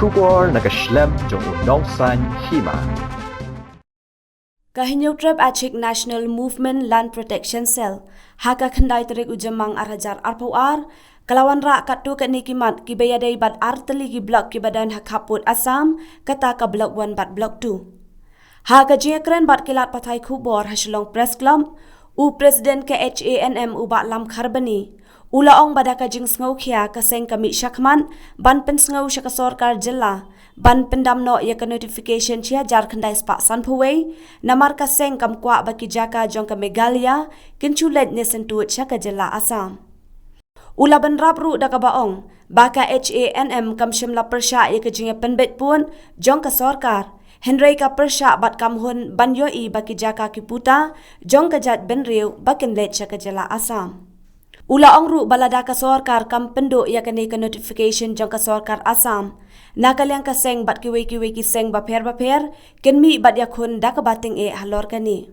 Kubor nakaslem jong unongsan hima. Kahinyo Treb Achik National Movement Land Protection Cell haka khandai terik ujamang arhajar arpawar kalawan ra katu kanikimat kibayadai bat arteli ki blok ki badan hakaput Assam kata ka blok 1 bat blok 2 haka jekren bat kilat patai Kubor hasilong press club u presiden ke HANM u bat lam kharbani ulaong badaka jing sngau khia kaseng kami syakman ban pen sngau syaka sorkar jilla ban pendamno ya ke notification chia jar khandai spa sanphuwei namar kaseng kam kwa baki jaka jong ka Meghalaya kinchulet ne sentuat syaka jilla Assam ula ban rapru daka baong baka HANM kam shimla persya ya ke jinga penbet pun jong ka sorkar Henry ka persya bat kamhun ban yoi baki jaka kiputa jong ka jat benriu bakin let syaka jilla Assam Ula ongru balada ka sorkar kam penduk ya kani ke notification jong ka sorkar Assam. Nakaliang ka seng bat kiwi ki seng baper ken mi bat yakun da ka bating halor kani.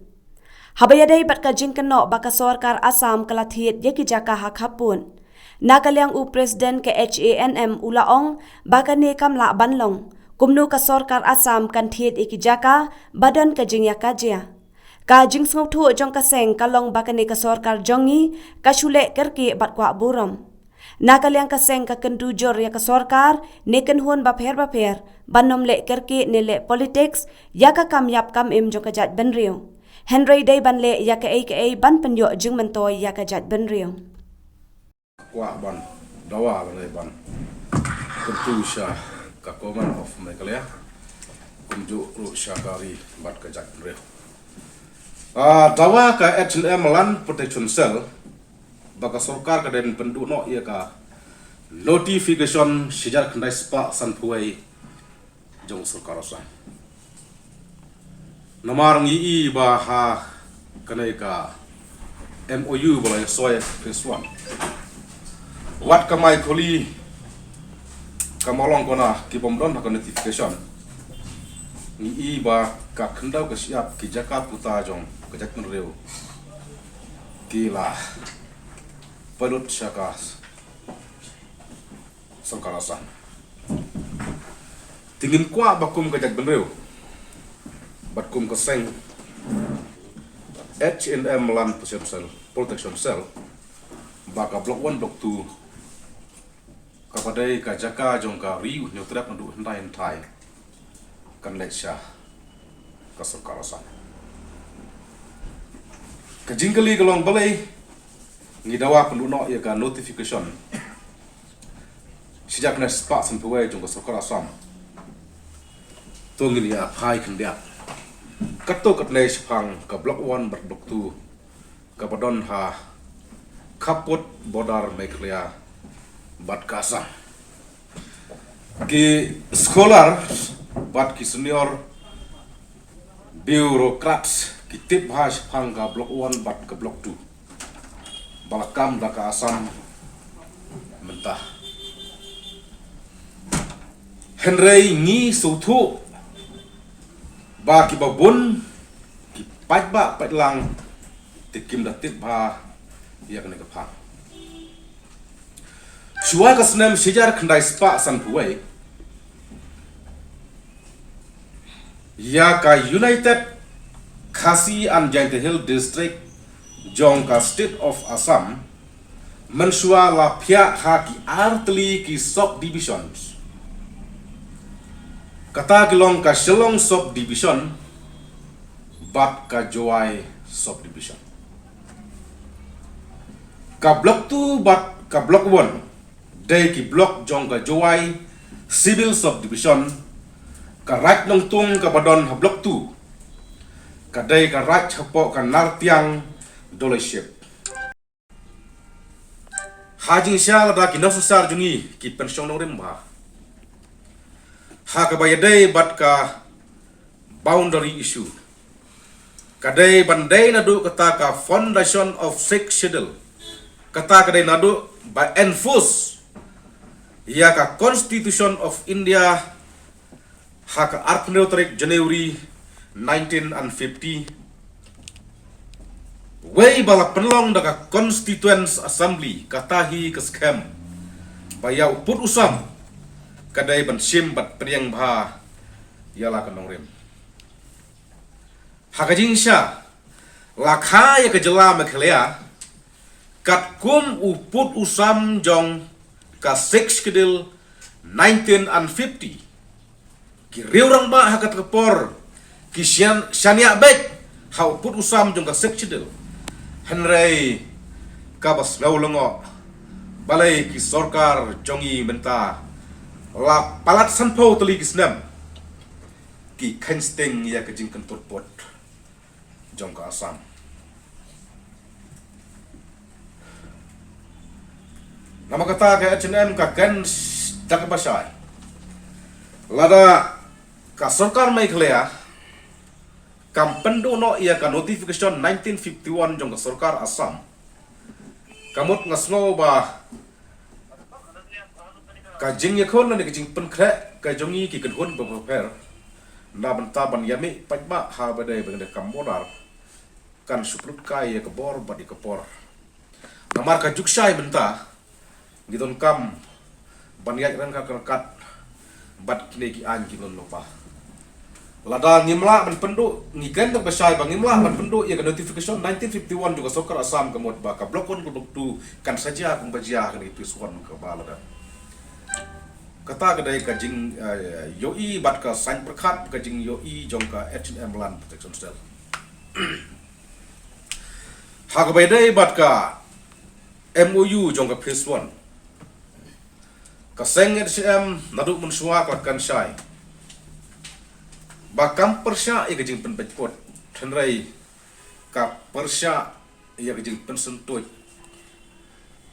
Habayadai bat ka jing keno baka sorkar Assam kalathiet ya ki jaka hak hapun. Nakaliang u presiden ke HANM ula ong baka ni kamla banlong. Kumnu ka sorkar Assam kan thiet iki jaka badan ka jing ya kajia. Ka jing sngau thu jong ka seng kalong bakani ka sorkar jongi ka chule kerki bat kwa buram nakaliang ka seng ka kendu jor ya ka sorkar neken hun baper banom le kerki ne le politics ya ka kamyap kam im jong ka jat benriu Henry day ban le ya ka ai ban penyo jing mentoy ya ka jat benriu kwa ban dawa le ban kentu sha ka Common of Meghalaya kumju ru syakari bat ka jat benriu dawa ka HNM Land Protection Cell baka sorkar ka den penduk no ia ka notification sijar khandai spa sanphuai jong sorkar sa namar ngi ba ha kanai ka MOU boleh soy phase 1 wat ka mai kholi kamolong kona ki bomdon ka notification ngi ba ka khandau ka siap ki jaka puta jong kejak menreu gila pelut syakas sangkarasan tingin kwa bakum kejak menreu batkum keseng HNM Land Protection Cell baka blok 1 blok 2 kapadai ka jaka jong ka riu nyotrap ndu hentai kan leksya ka sangkarasan kajingkali kalong balai ngidawa penduno ya ka notification sejak na spa sampai jong ka sorkar Assam tongin ya phai khandia kato katlai sepang ka blok 1 bar blok 2 ka badon ha kaput bodar Meghalaya bat kasa ki scholar bat ki senior bureaucrats kitip has pangga blok 1 bat ke blok 2 balakam daka Assam mentah Henry ngi suthu ba ki babun ki pajba pajlang tikim datip ba ya kene kapang suai ka snem sijar khandai spa sanphuai ya ka United Khasi and Jaintia Hill District Jongka State of Assam mensua la pihak haki artli ki sub divisions kata kilong ka Shillong sub division bat ka Joai sub division ka blok 2 bat ka blok 1 dai ki blok Jongka Joai civil sub division ka right nong tung ka badon ha blok 2 kadai ka raj hapo ka nartiang doleship haji syal da ki nasar jungi ki pension nong rimba ha ka bayadai bat ka boundary issue kadai bandai nadu kata ka foundation of six schedule kata kadai nadu by enforce ya ka constitution of India ha ka artneutrik January 1950 Way bala penlong daga Constituent Assembly katahi ke scam bayau put usam kadai ban sim bat priang bha yala kanong rim hakajing sha lakha ya kejela meklea kat kum uput usam jong ka 6 kedil 1950 ki riurang ba hakat kepor ki syania bek ha uput usam jong ka 6 kedil henrei ka bas laulongo balai ki sorkar jongi menta la palat sanpo teli kisnam ki kensting ya kejing kentur pot jong ka asam nama kata ke H&M ka kan tak basai lada ka sorkar Meghalaya kam pendu no ia ka notification 1951 jong ka sorkar Assam kamut ngasngo ba ka jing yakon na jing penkre ka jongi ki kenhun ba per na banta ban yami pajba ha badai bang de kamodar kan suprut kai ka bor badi ka por namar ka juksai benta giton kam banyak ran ka kerkat bat kini ki an kilon lupa lada ngimla ban pendu ngigen tak besai bang ngimla ban pendu ya notification 1951 juga sokar Assam kemot ba ka blokon ku tu kan saja kung bajia kan itu suan ka balada kata kedai kajing yoi bat ka sain perkat kajing yoi jong ka H&M Land Protection Cell hak bedai bat ka MOU jong ka phase 1 kaseng H&M naduk mensua kan syai bakam persya ia kejing penpekot tenrai ka persya ia kejing pensentut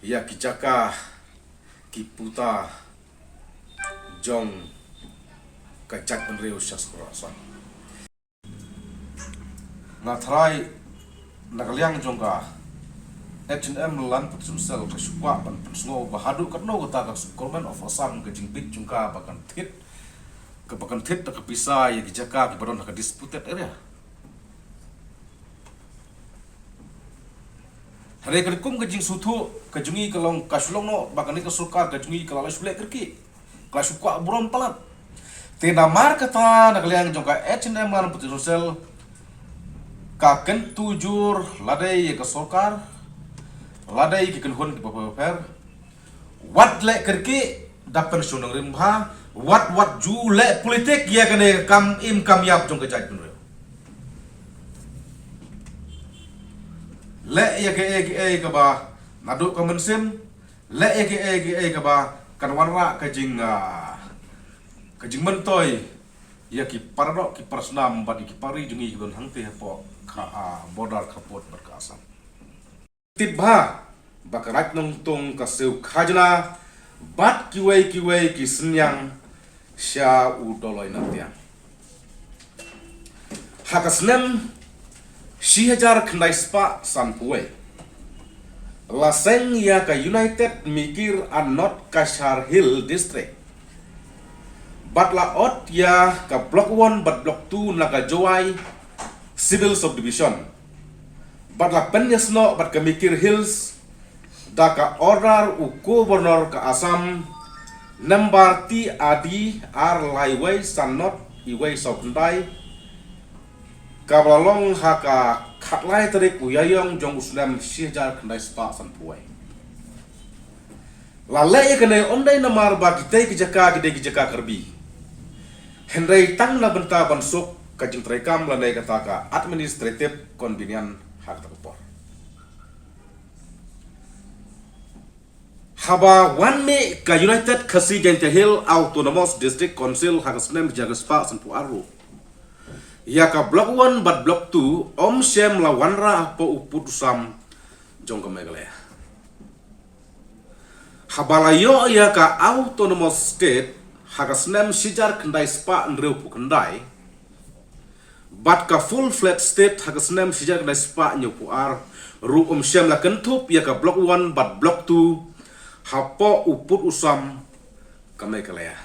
ia kijaka kiputa jong kacak penreu syas kurasan ngatrai nakaliang jong ka H&M Land Protection Cell ka syukwa pan pensngo bahadu katno kata ka Government of Assam kejing big jungka bakan tit kebakan tit tak pisah ya kijaka kibaron ka disputed area hari kerkum kejing sutu kejungi kalong kasulong no bakan ni kasulkar kejungi kalala sulek kerki kasukwa buron palat tinamar kata nakaliang jong ka H&M Land Protection Cell ka ken tujur ladai ya kasulkar ladai ki kenhun ki paper wat le kerki dapen sunang rimha wat ju le politik ya kene kam yap jong kejaj pun le ya ke ka ba naduk ka mensim le ya ke ka ba kan wanra kajing mentoy ya ki paradok ki persnam badi ki pari jungi don hangte po ka bodar kapot berkasam tibha bakarat nong tong kaseu khajna bat kiwei ki senyang sya udoloi natiang hakasnem shihajar khnai spa sanpuwe laseng ya ka United Mikir Anot Kashar Hill District batla ot ya ka block 1 bat block 2 naga jowai civil subdivision batla penyesno bat ka Mikir Hills daka order uku gubernur ke Assam number ti adi ar laiwei sanot iwei saukendai kabalong haka khatlai tarik uyayong jong uslam shijar kendai spa sanpuai lalai kenai ondai namar bagi tei kijaka kerbi hendai tang na benta bansuk kajing terekam lanai kataka administrative convenient hak terpor haba wanne ka United Khasi Jaintia Hill Autonomous District Council hakasnem jaga spa sanpu aru ya ka block 1 bat block 2 om sem la wanra po uputusam jong ka Meghalaya habalayo ya ka Autonomous State hakasnem sijar kendai spa ndreu pu kendai bat ka full flat state hakasnem sijar kendai spa nyopu ar ru om sem la kentup ya ka block 1 bat block 2 hapo uput usam ka Meghalaya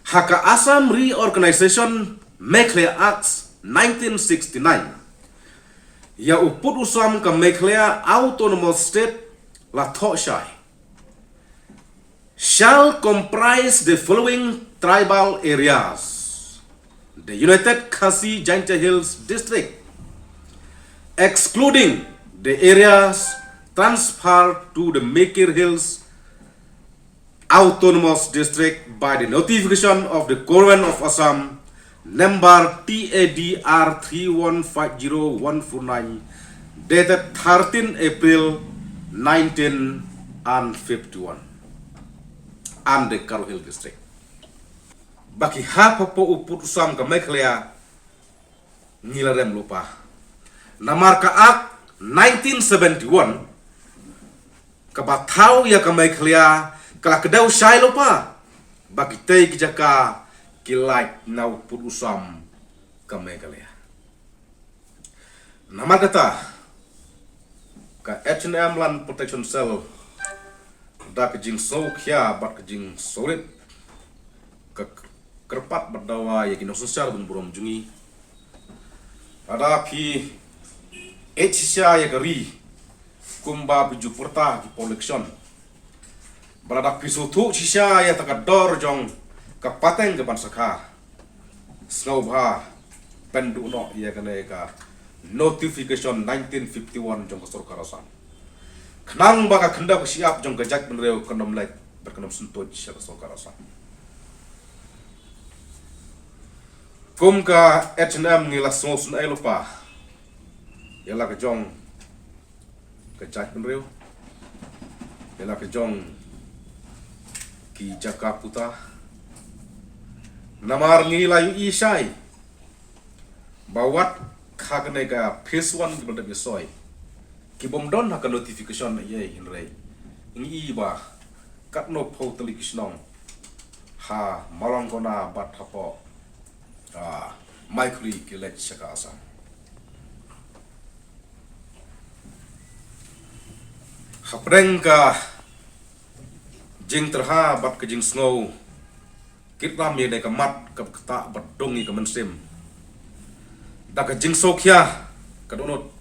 haka Assam Reorganization Meghalaya Acts 1969 ya uput usam ka Meghalaya Autonomous State la thoshai shall comprise the following tribal areas: the United Khasi Jaintia Hills District, excluding the areas transferred to the Mekir Hills Autonomous District by the notification of the Government of Assam number TADR 3150149 dated 13 April 1951 and the Karo Hill District. Baki hapapo uput usam ka Mekhlea ngilarem lupa. Namar ka Act 1971 kabatau ya ka Mekhlea kala kedau syai lupa. Baki tei kijaka kilait na uput usam ka Mekhlea. Namar kata ka H&M Land Protection Cell da kejing so kya bat kejing solid ke kerpat berdawa ya kino sosial bun burom jungi ada ki Asia ya geri kumba biju purta ki collection berada pisutu sisa ya takador jong kapateng ke bansaka snow bha pendu no ya kene ka notification 1951 jong kasor karasan kenang baka kenda ko siap jong gajak benreu konom lek berkenom sentoj sa kasor karasan kum ka H&M ngila sos na lupa yala ka jong gajak benreu yala ka jong ki jaka puta namar ngila yu isai bawat kagane ka phase 1 gibanda bisoy kibom don haka notification na ye hinrei ngi ba katno photali kisnong ha malong kona bat hapo maikri kilet shaka asa hapreng ka jing terha bat ke jing snow kitram ye ne ka mat ka kata bat dongi ka mensim da ka jing sokya ka donot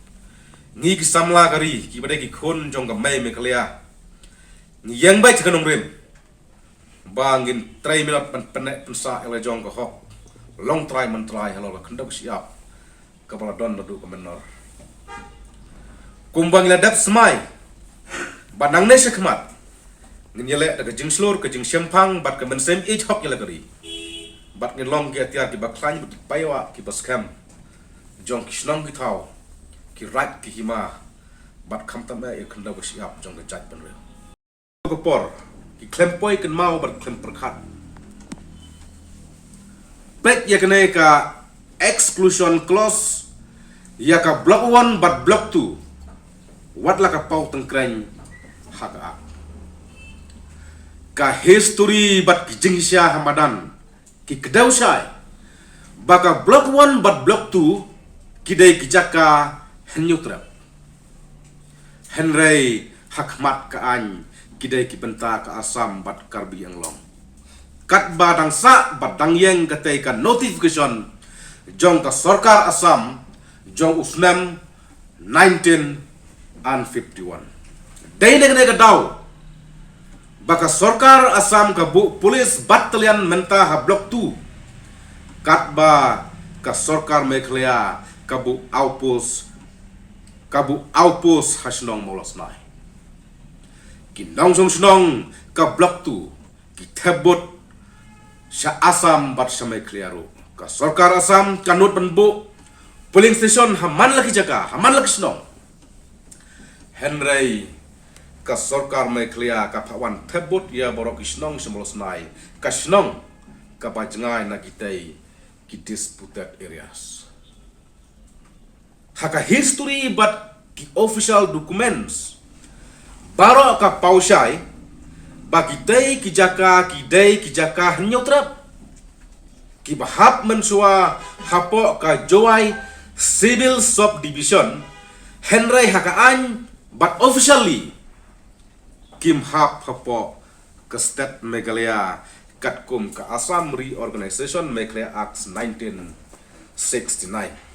ngi ki samla kari ki bade ki khon jong ka mai Mekhlea ni yang bai chkanong rem bangin try minat pen pensa ele jong ka hok long try man try halo la khandak siap ka bala don du ka menor kumbang la dap smai banang ne sekmat ngin yele daga jing slor ka jing sempang bat ka men sem age hok yele kari bat ngin long ki atia ki baklan but paiwa ki baskam jong ki snong ki thau ki right ki hima bat kham tam e khanda ko siap jong ka jat ban re ko por ki klempoi kan mau bat klem perkhat pek ya kene ka exclusion clause ya ka block 1 bat block 2 wat la ka pau tengkreng haka ka history bat ki jingsia hamadan ki kedau sai baka block 1 bat block 2 kidai kijaka henyutra Henry hakmat ka an kidai ki benta ka Asam bat Karbi Anglong kat badang sa badang yang katai ka notification jong ka sarkar Asam jong usnam 1951 dai ne ka daw baka sarkar Asam ka bu police battalion menta ha block 2 kat ba ka sarkar Mekhlea kabu outpost hasnong molos nai kinong snong ka block 2 ki thebot sa Asam bat sa Mekhlea ro ka sarkar Asam kanut banbu polling station haman laki jaka haman laki snong Henry ka sarkar Mekhlea ka phawan thebot ya borok snong semolos nai ka snong ka bajengai na kitai ki disputed areas haka history but ki official documents baro ka pausai bagi dai ki jaka hnyutrap ki bahap mensua hapo ka joai civil subdivision Henry haka an but officially kim hap hapo ke state Meghalaya katkum ka Assam Reorganization Mekhlea Act 1969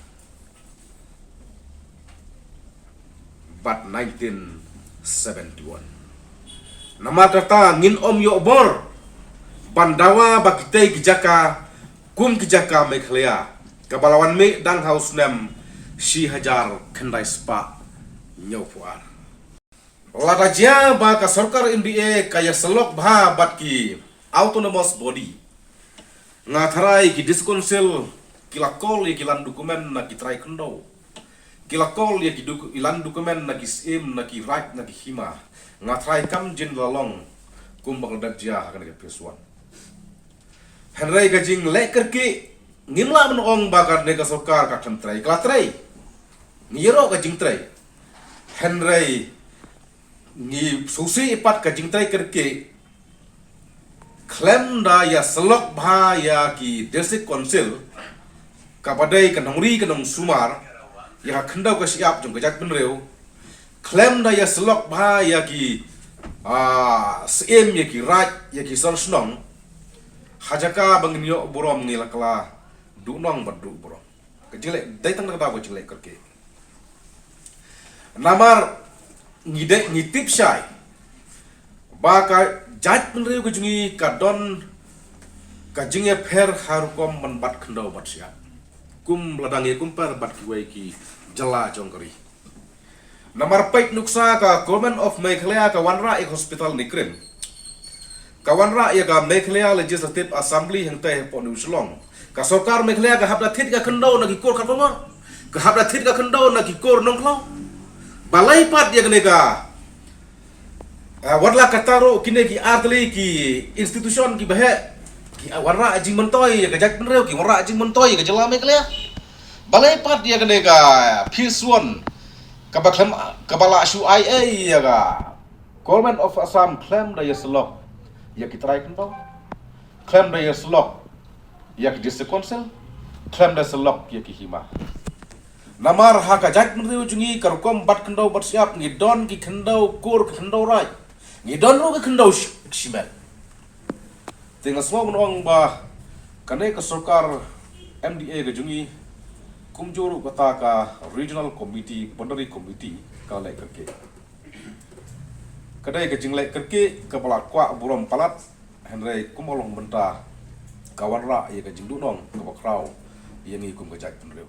but 1971 Nama kata ngin om yo bor bandawa bakitei kijaka kum kijaka Meghalaya kabalawan me dang haus nem si hajar kendai spa nyaupuar ladaja ba ka sarkar MDA kaya selok bha batki autonomous body ngatharai ki diskonsil kilakol ye kilan dokumen na kitrai kendo kilakol ye ilan dokumen na kisim na ki right na ki hima ngatrai kam jin lalong kumbang dak dia akan ke pesuan henrai gajing leker ki ngimla menong bakar nega sokar ka trai klatrai ngiro gajing trai henrai ni susi ipat gajing trai kerke klaim da ya selok bha ya ki district council kapadai kanongri kanong sumar ya khendau ka siap jong gajak benreu klaim da ya selok bha ya ki CM ya ki raj ya ki sonsnong hajaka bangnyo borom ngilakla du nong badu borom kejele dai tang da ko jele kerke namar ngide ngitip syai baka jaj benreu kejungi kadon kajingnya per harukom menbat khendau bat sia kum ladangi kumpar bat kiwai ki jela jongkeri Namar paik nuksa ka Government of Meghalaya ka Wanra ek hospital nikrim. Ka Wanra ya ka Meghalaya Legislative Assembly hang teh po New Zealand. Ka sarkar Meghalaya ka habda thit ka khendau na ki kor ka pamor. Ka habda thit ka khendau na ki kor nongklau. Balai pat ya kene ka. Wadla kataro kine ki atli ki institution ki bahe ki Wanra ajing mentoy ya ka jak penreu ki Wanra ajing mentoy ka jela Meghalaya. Balai pat ya kene ka Philswan kabala su IA ya ga Government of Assam claim da yaslok ya kitrai kendo claim da yaslok ya ki district council claim da selok ya ki hima namar haka jak mriu jungi karkom bat kendo bat siap ni don ki kendo kur kendo rai ni don ro ki kendo shimen tinga semua menong ba kane ka sarkar MDA ga jungi kumjuru kata ka regional committee boundary committee ka lai kerke kadai ka jinglai kerke kepala kwa burom palat henrai kumolong benta kawan ra ye ka jingdu nong ka bakrau yang ikum ka jak penreu